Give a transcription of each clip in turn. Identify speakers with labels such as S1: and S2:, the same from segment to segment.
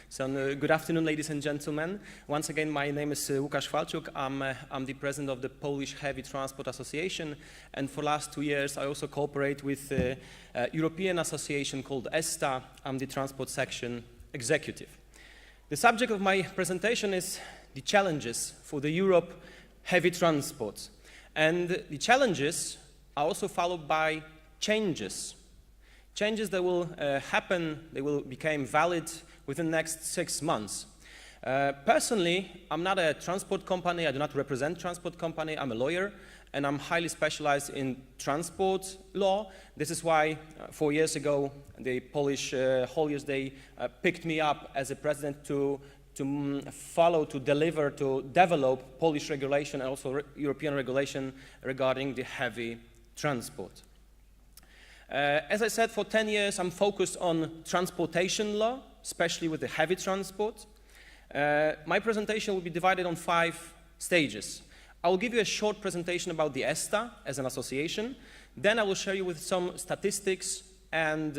S1: So good afternoon, ladies and gentlemen. Once again, my name is Łukasz Chwalczuk. I'm the president of the Polish Heavy Transport Association, and for the last 2 years I also cooperate with a European association called ESTA. I'm the transport section executive. The subject of my presentation is the challenges for the Europe heavy transport. And the challenges are also followed by changes. Changes that will happen, they will become valid within the next 6 months. Personally, I'm not a transport company, I do not represent transport company, I'm a lawyer, and I'm highly specialized in transport law. This is why 4 years ago, the Polish hauliers, they picked me up as a president to develop Polish regulation and also European regulation regarding the heavy transport. As I said, for 10 years I'm focused on transportation law, especially with the heavy transport. My presentation will be divided on 5 stages. I will give you a short presentation about the ESTA as an association. Then I will share you with some statistics and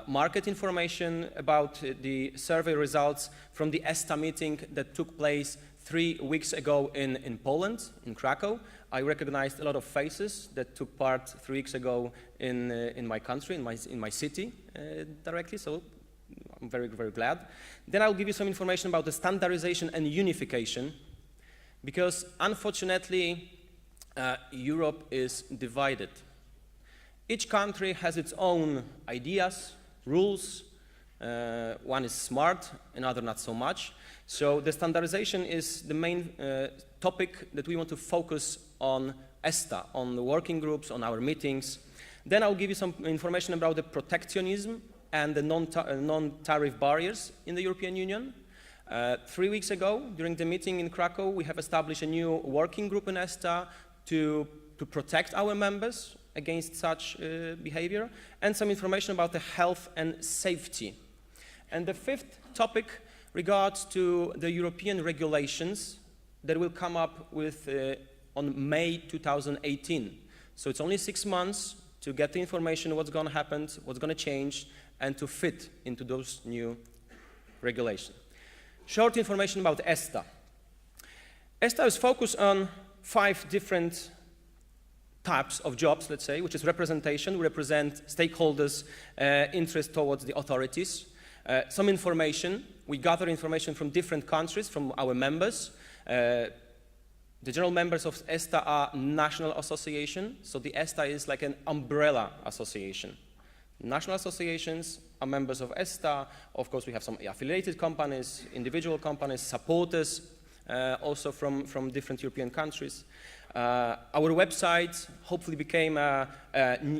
S1: market information about the survey results from the ESTA meeting that took place 3 weeks ago in Poland, in Krakow. I recognized a lot of faces that took part 3 weeks ago in my country, in my city directly, so I'm very, very glad. Then I'll give you some information about the standardization and unification, because unfortunately Europe is divided. Each country has its own ideas, rules. One is smart, another not so much. So the standardization is the main topic that we want to focus on ESTA, on the working groups, on our meetings. Then I'll give you some information about the protectionism and the non-tariff barriers in the European Union. 3 weeks ago, during the meeting in Krakow, we have established a new working group in ESTA to protect our members against such behavior, and some information about the health and safety. And the 5th topic regards to the European regulations that will come up with on May 2018. So it's only 6 months to get the information, what's going to happen, what's going to change, and to fit into those new regulations. Short information about ESTA. ESTA is focused on 5 different types of jobs, let's say, which is representation. We represent stakeholders' interest towards the authorities. Some information. We gather information from different countries, from our members. The general members of ESTA are national association, so the ESTA is like an umbrella association. National associations are members of ESTA. Of course, we have some affiliated companies, individual companies, supporters, also from different European countries. Our website hopefully became a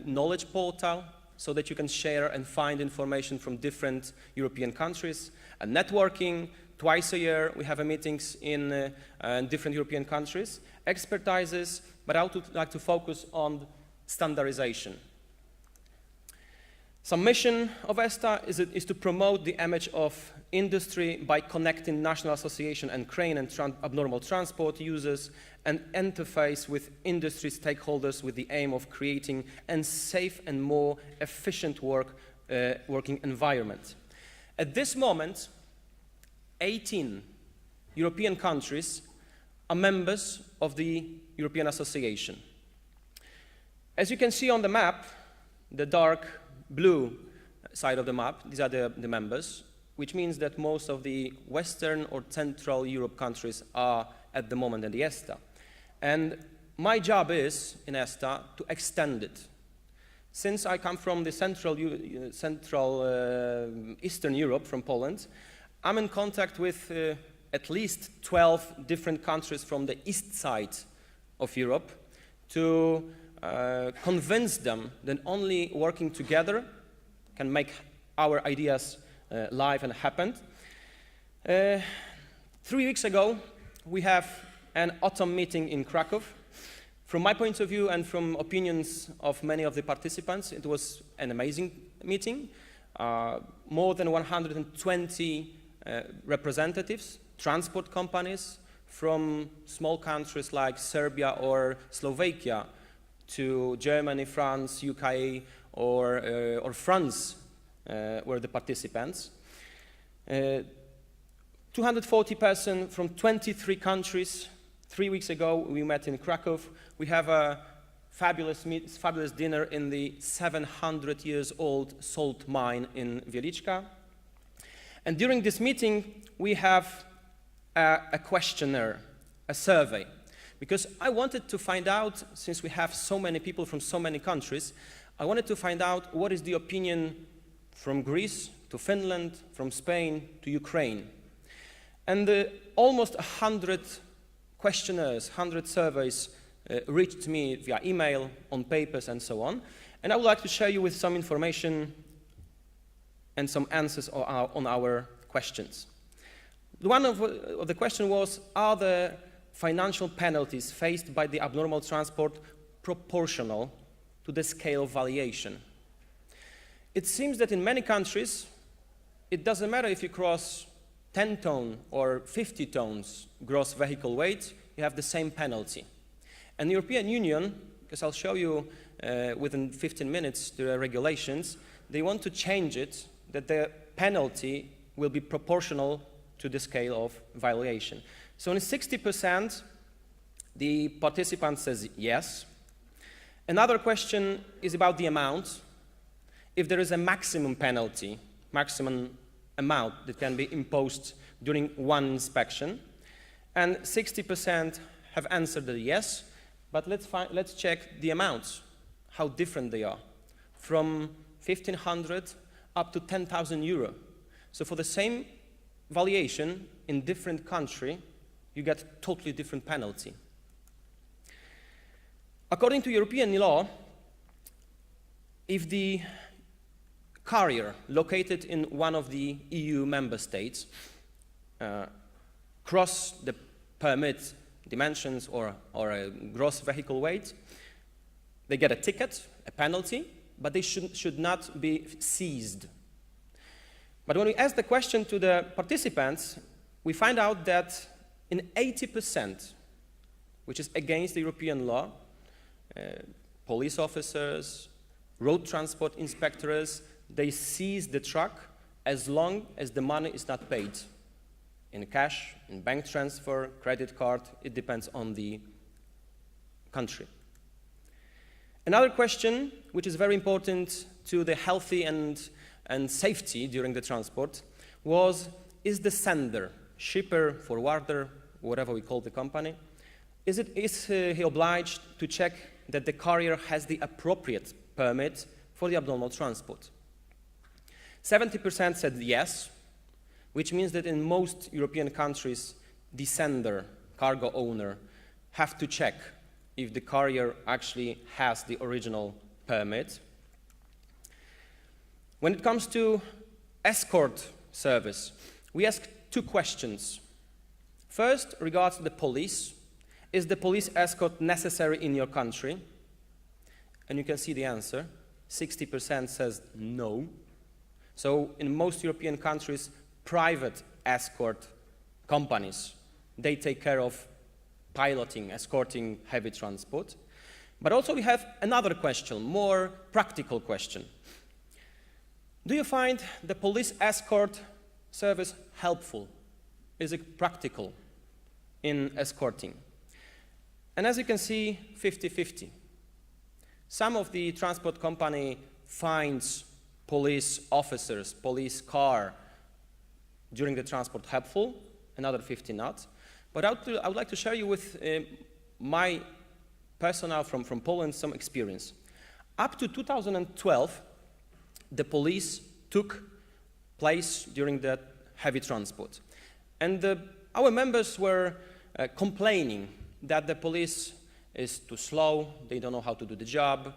S1: knowledge portal so that you can share and find information from different European countries. Networking, twice a year we have meetings in different European countries. Expertises, but I would like to focus on standardization. Some mission of ESTA is to promote the image of industry by connecting national association and crane and abnormal transport users and interface with industry stakeholders with the aim of creating a safe and more efficient working environment. At this moment, 18 European countries are members of the European Association. As you can see on the map, the dark blue side of the map, these are the members, which means that most of the Western or Central Europe countries are at the moment in the ESTA. And my job is, in ESTA, to extend it. Since I come from the Central Eastern Europe, from Poland, I'm in contact with at least 12 different countries from the east side of Europe to convince them that only working together can make our ideas live and happen. 3 weeks ago, we have an autumn meeting in Krakow. From my point of view and from opinions of many of the participants, it was an amazing meeting. More than 120 representatives, transport companies from small countries like Serbia or Slovakia to Germany, France, UK, or France were the participants. 240 persons from 23 countries. 3 weeks ago, we met in Krakow. We have a fabulous dinner in the 700 years old salt mine in Wieliczka. And during this meeting, we have a questionnaire, a survey, because I wanted to find out, since we have so many people from so many countries, I wanted to find out what is the opinion from Greece to Finland, from Spain to Ukraine. And almost 100 questionnaires, 100 surveys reached me via email, on papers, and so on. And I would like to share you with some information and some answers on our questions. One of the question was, are the financial penalties faced by the abnormal transport proportional to the scale of valuation? It seems that in many countries, it doesn't matter if you cross 10 ton or 50 tons gross vehicle weight, you have the same penalty. And the European Union, because I'll show you within 15 minutes the regulations, they want to change it that the penalty will be proportional to the scale of violation. So in 60%, the participant says yes. Another question is about the amount. If there is a maximum penalty, maximum amount that can be imposed during one inspection, and 60% have answered that yes, but let's check the amounts, how different they are, from 1,500 up to 10,000 euro. So for the same valuation in different country, you get totally different penalty. According to European law, if the carrier located in one of the EU member states cross the permit dimensions or a gross vehicle weight, they get a ticket, a penalty, but they should not be seized. But when we ask the question to the participants, we find out that in 80%, which is against the European law, police officers, road transport inspectors, they seize the truck as long as the money is not paid in cash, in bank transfer, credit card. It depends on the country. Another question, which is very important to the healthy and safety during the transport, was, is the sender, shipper, forwarder, whatever we call the company, is he obliged to check that the carrier has the appropriate permit for the abnormal transport? 70% said yes, which means that in most European countries, the sender, cargo owner, have to check if the carrier actually has the original permit. When it comes to escort service, we ask two questions. First, regards the police. Is the police escort necessary in your country? And you can see the answer. 60% says no. So in most European countries, private escort companies, they take care of piloting, escorting heavy transport. But also we have another question, more practical question. Do you find the police escort service helpful? Is it practical in escorting? And as you can see, 50-50. Some of the transport company finds police officers, police car during the transport helpful, another 50 not. But I would like to share you with my personnel from Poland some experience. Up to 2012, the police took place during the heavy transport. And our members were complaining that the police is too slow, they don't know how to do the job,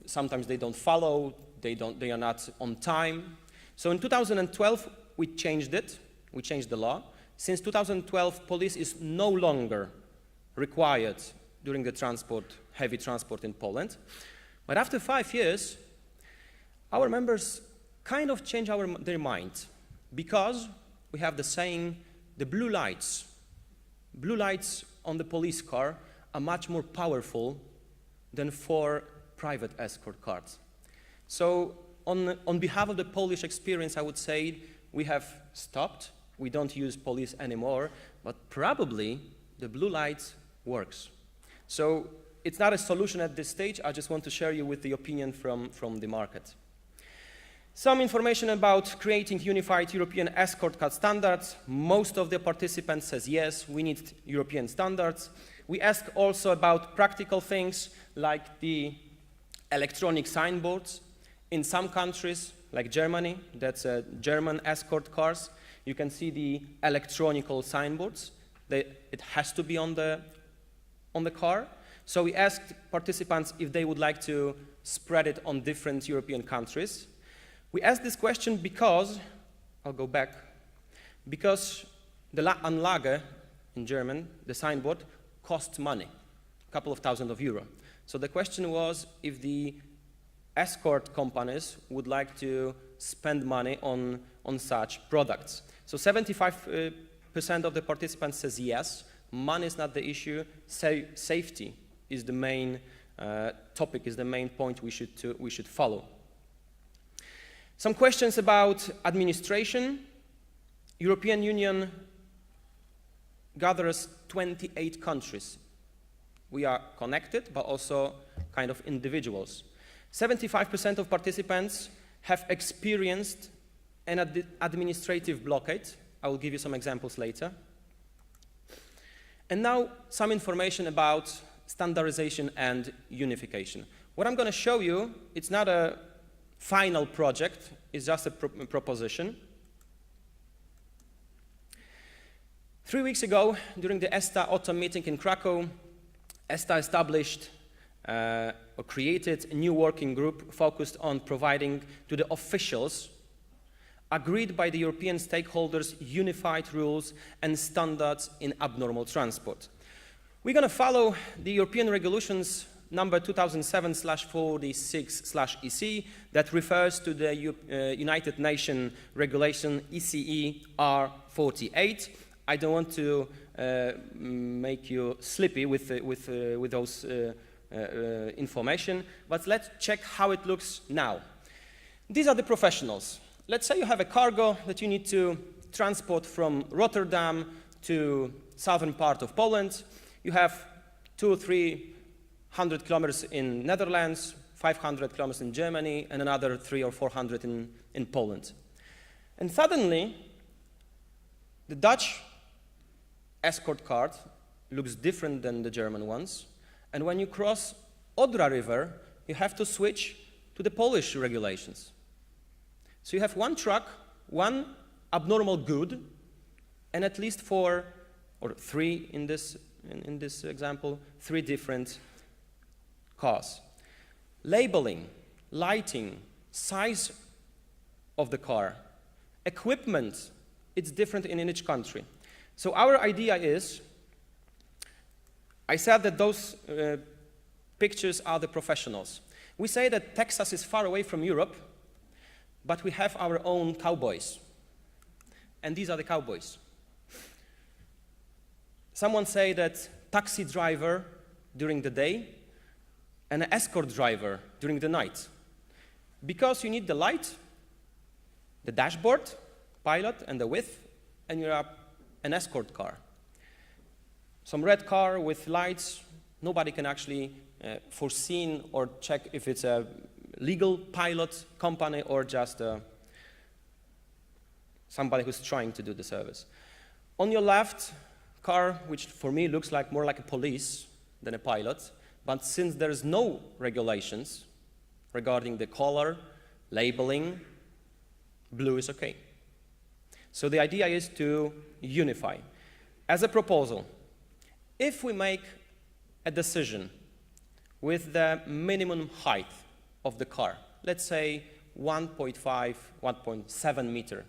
S1: sometimes they don't follow, they are not on time. So in 2012, we changed it, we changed the law. Since 2012, police is no longer required during the transport, heavy transport in Poland. But after 5 years, our members kind of changed their mind, because we have the saying, the blue lights on the police car are much more powerful than 4 private escort cars. So on behalf of the Polish experience, I would say we have stopped. We don't use police anymore, but probably the blue light works. So it's not a solution at this stage. I just want to share you with the opinion from the market. Some information about creating unified European escort car standards. Most of the participants says yes, we need European standards. We ask also about practical things like the electronic signboards. In some countries, like Germany, that's German escort cars, you can see the electronic signboards. It has to be on the car. So we asked participants if they would like to spread it on different European countries. We asked this question because, I'll go back, because the Anlage in German, the signboard, costs money, a couple of thousand of euro. So the question was if the escort companies would like to spend money on such products. So 75% of the participants says yes, money is not the issue, safety is the main topic, is the main point we should follow. Some questions about administration. European Union gathers 28 countries. We are connected, but also kind of individuals. 75% of participants have experienced an administrative blockade. I will give you some examples later. And now some information about standardization and unification. What I'm going to show you, it's not a final project, it's just a proposition. 3 weeks ago, during the ESTA autumn meeting in Krakow, ESTA established or created a new working group focused on providing to the officials agreed by the European stakeholders unified rules and standards in abnormal transport. We're going to follow the European regulations number 2007/46/EC that refers to the United Nations regulation ECE R48. I don't want to make you sleepy with those information, but let's check how it looks now. These are the professionals. Let's say you have a cargo that you need to transport from Rotterdam to southern part of Poland. You have 200 or 300 kilometers in Netherlands, 500 kilometers in Germany, and another 300 or 400 in Poland. And suddenly, the Dutch escort card looks different than the German ones. And when you cross Odra River, you have to switch to the Polish regulations. So you have one truck, one abnormal good, and at least 4 or 3 in this example, 3 different cars. Labeling, lighting, size of the car, equipment, it's different in each country. So our idea is, I said that those pictures are the professionals. We say that Texas is far away from Europe, but we have our own cowboys. And these are the cowboys. Someone say that taxi driver during the day and an escort driver during the night. Because you need the light, the dashboard, pilot, and the width, and you are an escort car. Some red car with lights, nobody can actually foresee or check if it's a legal pilot company or just somebody who's trying to do the service. On your left, car, which for me looks like more like a police than a pilot, but since there is no regulations regarding the color, labeling, blue is okay. So the idea is to unify. As a proposal, if we make a decision with the minimum height of the car, let's say 1.5, 1.7 meter,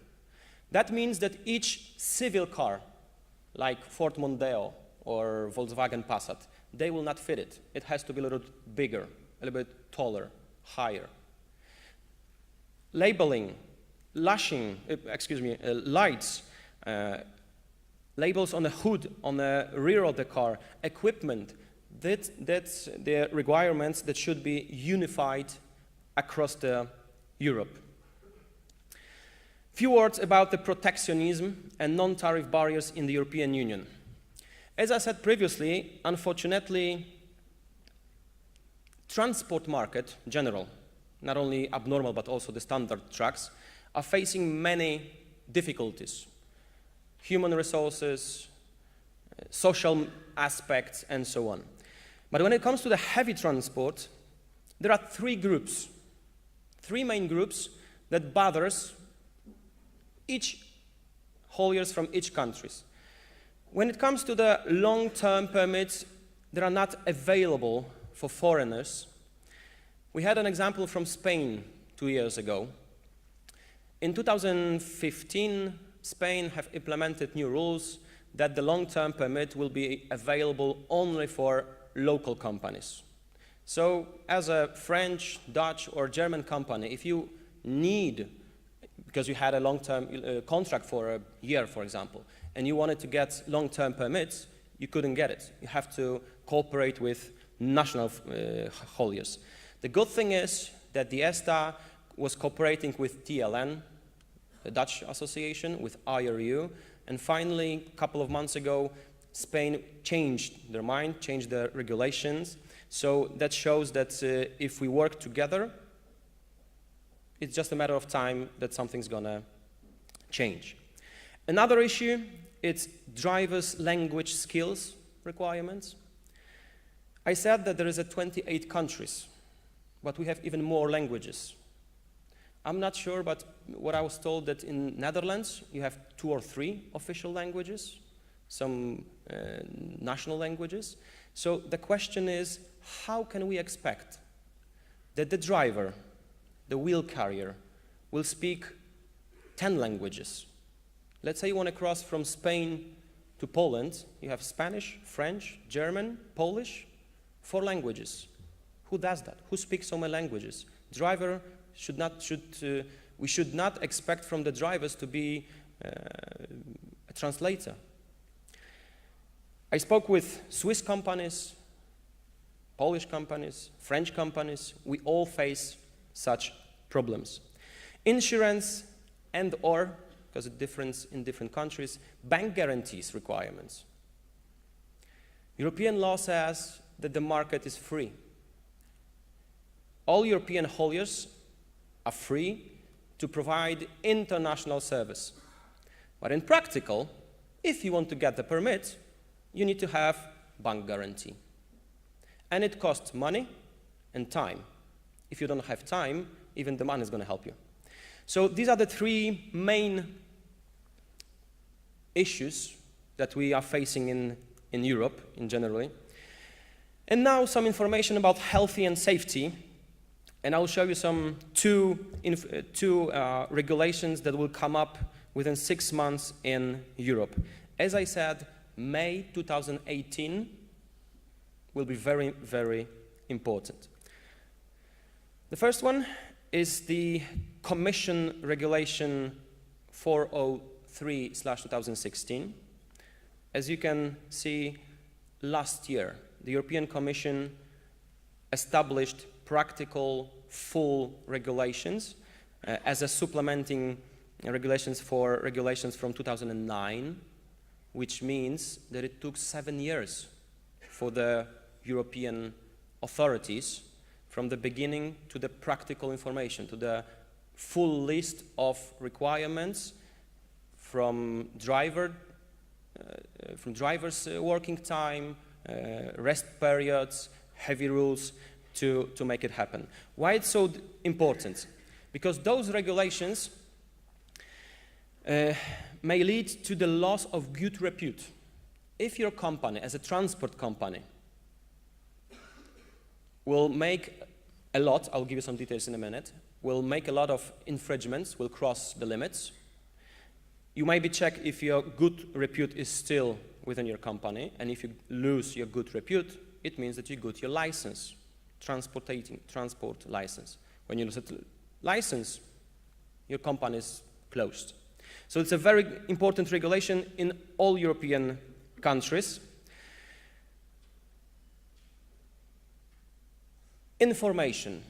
S1: that means that each civil car, like Ford Mondeo or Volkswagen Passat, they will not fit it. It has to be a little bit bigger, a little bit taller, higher. Labeling, lights, labels on the hood, on the rear of the car, equipment, that's the requirements that should be unified across the Europe. Few words about the protectionism and non-tariff barriers in the European Union. As I said previously, unfortunately, transport market in general, not only abnormal but also the standard trucks, are facing many difficulties. Human resources, social aspects, and so on. But when it comes to the heavy transport, there are three main groups that bothers each hauliers from each countries. When it comes to the long-term permits, they are not available for foreigners. We had an example from Spain 2 years ago. In 2015, Spain have implemented new rules that the long-term permit will be available only for local companies. So as a French, Dutch, or German company, if you need, because you had a long-term contract for a year, for example, and you wanted to get long-term permits, you couldn't get it. You have to cooperate with national hauliers. The good thing is that the ESTA was cooperating with TLN, the Dutch association, with IRU, and finally, a couple of months ago, Spain changed their mind, changed the regulations. So that shows that if we work together, it's just a matter of time that something's gonna change. Another issue, it's drivers' language skills requirements. I said that there is 28 countries, but we have even more languages. I'm not sure, but what I was told that in Netherlands, you have 2 or 3 official languages, some national languages. So the question is, how can we expect that the driver, the wheel carrier, will speak 10 languages? Let's say you want to cross from Spain to Poland. You have Spanish, French, German, Polish, 4 languages. Who does that? Who speaks so many languages? Driver we should not expect from the drivers to be a translator. I spoke with Swiss companies, Polish companies, French companies. We all face such problems. Insurance and/or, because of difference in different countries, bank guarantees requirements. European law says that the market is free. All European hauliers are free to provide international service. But in practical, if you want to get the permit, you need to have bank guarantee. And it costs money and time. If you don't have time, even the money is going to help you. So these are the 3 main issues that we are facing in Europe in general. And now some information about health and safety. And I'll show you some two regulations that will come up within 6 months in Europe. As I said, May 2018 will be very, very important. The first one is the Commission Regulation 403/2016. As you can see, last year, the European Commission established practical full regulations as a supplementing regulations for regulations from 2009, which means that it took 7 years for the European authorities from the beginning to the practical information, to the full list of requirements from driver's working time, rest periods, heavy rules, to make it happen. Why it's so important? Because those regulations may lead to the loss of good repute. If your company, as a transport company, will make a lot, I'll give you some details in a minute, will make a lot of infringements, will cross the limits, you maybe check if your good repute is still within your company, and if you lose your good repute, it means that you got your license, transport license. When you lose a license, your company is closed. So it's a very important regulation in all European countries. Information.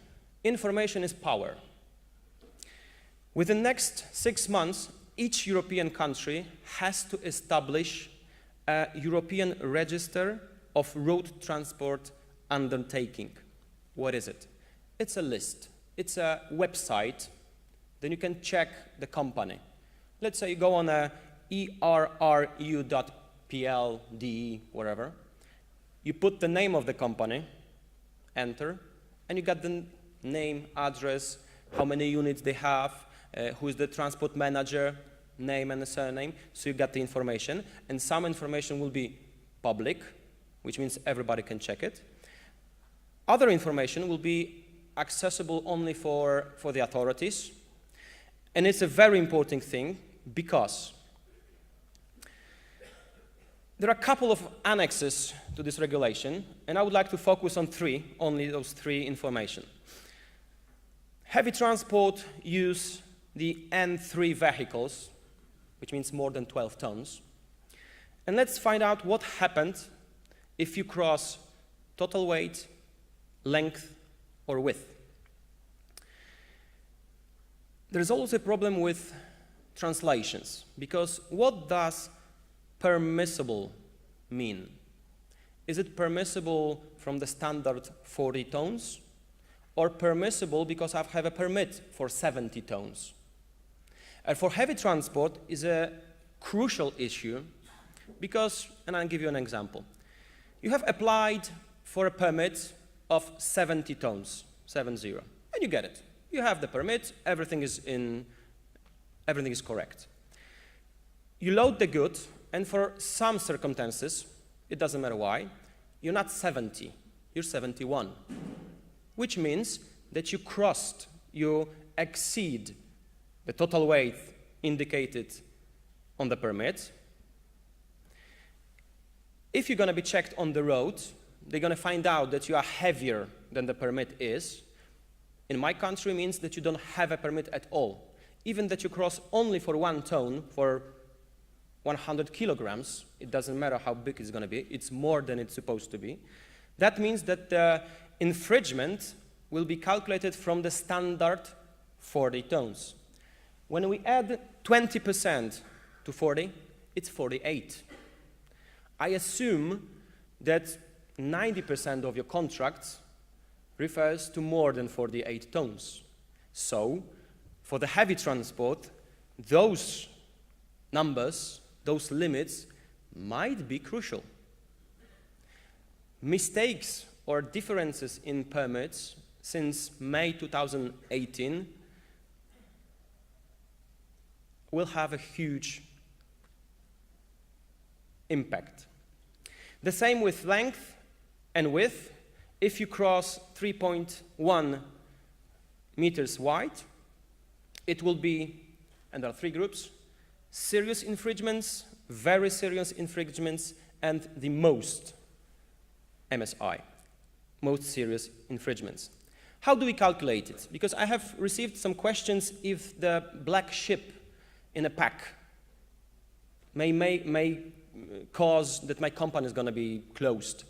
S1: Information is power. Within the next 6 months, each European country has to establish a European Register of Road Transport Undertaking. What is it? It's a list. It's a website. Then you can check the company. Let's say you go on a erru.pl, de, whatever. You put the name of the company, enter, and you got the name, address, how many units they have, who is the transport manager, name and the surname, so you got the information. And some information will be public, which means everybody can check it. Other information will be accessible only for the authorities. And it's a very important thing because there are a couple of annexes to this regulation, and I would like to focus on only those three information. Heavy transport use the N3 vehicles, which means more than 12 tons. And let's find out what happened if you cross total weight, length, or width. There's also a problem with translations, because what does permissible mean? Is it permissible from the standard 40 tons, or permissible because I have a permit for 70 tons? And for heavy transport is a crucial issue because, and I'll give you an example. You have applied for a permit of 70 tons, 70, and you get it. You have the permit, everything is correct. You load the goods, and for some circumstances, it doesn't matter why, you're not 70, you're 71, which means that you exceed the total weight indicated on the permit. If you're going to be checked on the road, they're going to find out that you are heavier than the permit is. In my country, it means that you don't have a permit at all. Even that you cross only for 1 ton, for 100 kilograms, it doesn't matter how big it's going to be, it's more than it's supposed to be. That means that the infringement will be calculated from the standard 40 tons. When we add 20% to 40, it's 48. I assume that 90% of your contracts refers to more than 48 tons. So, for the heavy transport, those numbers, those limits, might be crucial. Mistakes or differences in permits since May 2018 will have a huge impact. The same with length and width. If you cross 3.1 meters wide, it will be, and there are 3 groups, serious infringements, very serious infringements, and the most, MSI, most serious infringements. How do we calculate it? Because I have received some questions if the black ship in a pack may cause that my company is going to be closed.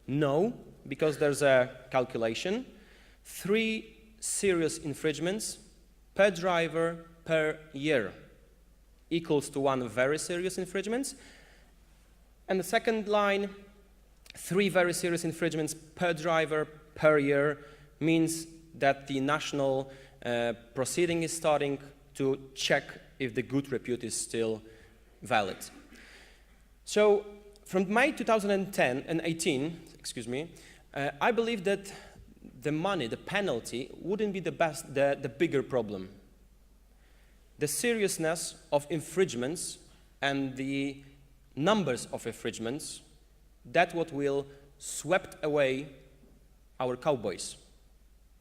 S1: No, because there's a calculation. 3 serious infringements per driver per year equals to 1 very serious infringement. And the second line, 3 very serious infringements per driver per year means that the national proceeding is starting to check if the good repute is still valid. So from May 2010 and 18, I believe that the money, the penalty, wouldn't be the bigger problem. The seriousness of infringements and the numbers of infringements, that's what will sweep away our cowboys,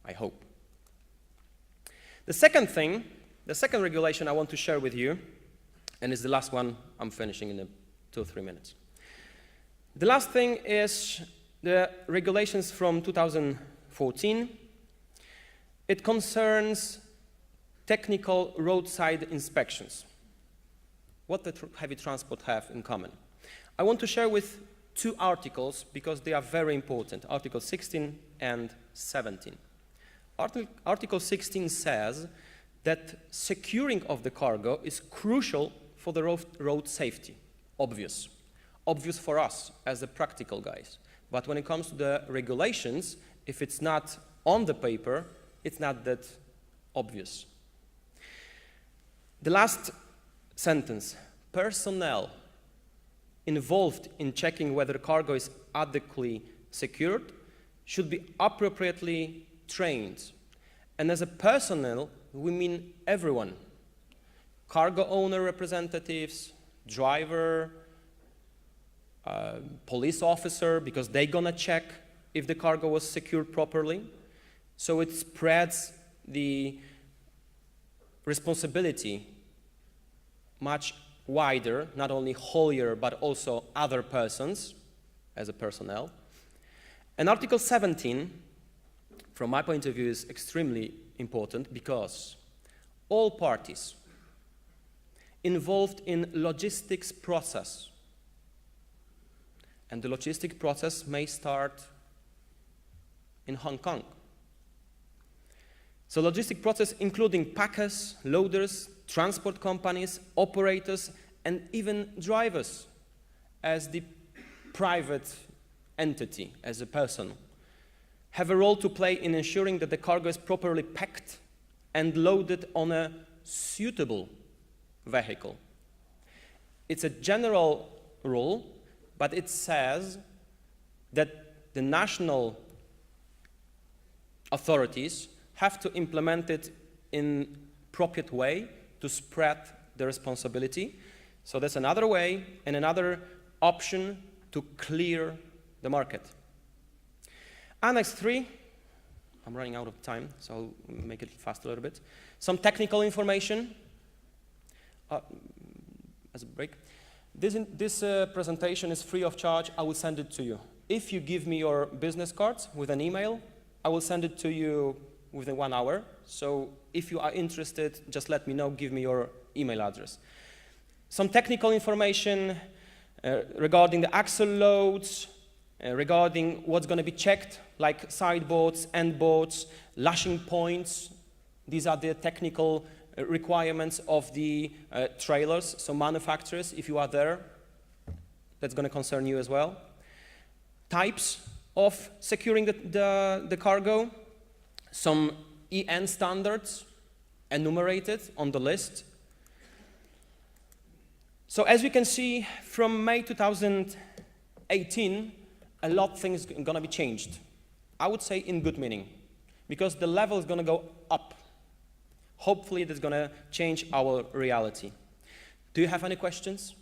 S1: I hope. The second thing, the second regulation I want to share with you, and it's the last one I'm finishing in 2 or 3 minutes. The last thing is the regulations from 2014. It concerns technical roadside inspections. What the heavy transport have in common? I want to share with 2 articles because they are very important, Article 16 and 17. Article 16 says that securing of the cargo is crucial for the road safety. Obvious. Obvious for us as the practical guys. But when it comes to the regulations, if it's not on the paper, it's not that obvious. The last sentence, personnel involved in checking whether cargo is adequately secured should be appropriately trained. And as a personnel, we mean everyone. Cargo owner representatives, driver, police officer, because they're gonna check if the cargo was secured properly. So it spreads the responsibility much wider, not only haulier, but also other persons as a personnel. And Article 17, from my point of view, is extremely important because all parties involved in logistics process, and the logistic process may start in Hong Kong. So logistic process including packers, loaders, transport companies, operators, and even drivers as the private entity, as a person, have a role to play in ensuring that the cargo is properly packed and loaded on a suitable vehicle. It's a general rule, but it says that the national authorities have to implement it in appropriate way to spread the responsibility. So that's another way and another option to clear the market. Annex 3, I'm running out of time, so I'll make it fast a little bit. Some technical information. As a break. This presentation is free of charge. I will send it to you. If you give me your business cards with an email, I will send it to you within 1 hour. So if you are interested, just let me know, give me your email address. Some technical information regarding the axle loads, regarding what's going to be checked, like sideboards, endboards, lashing points. These are the technical requirements of the trailers, so manufacturers, if you are there, that's going to concern you as well. Types of securing the cargo, some EN standards enumerated on the list. So as you can see, from May 2018, a lot of things are going to be changed. I would say in good meaning, because the level is going to go up. Hopefully that's going to change our reality. Do you have any questions?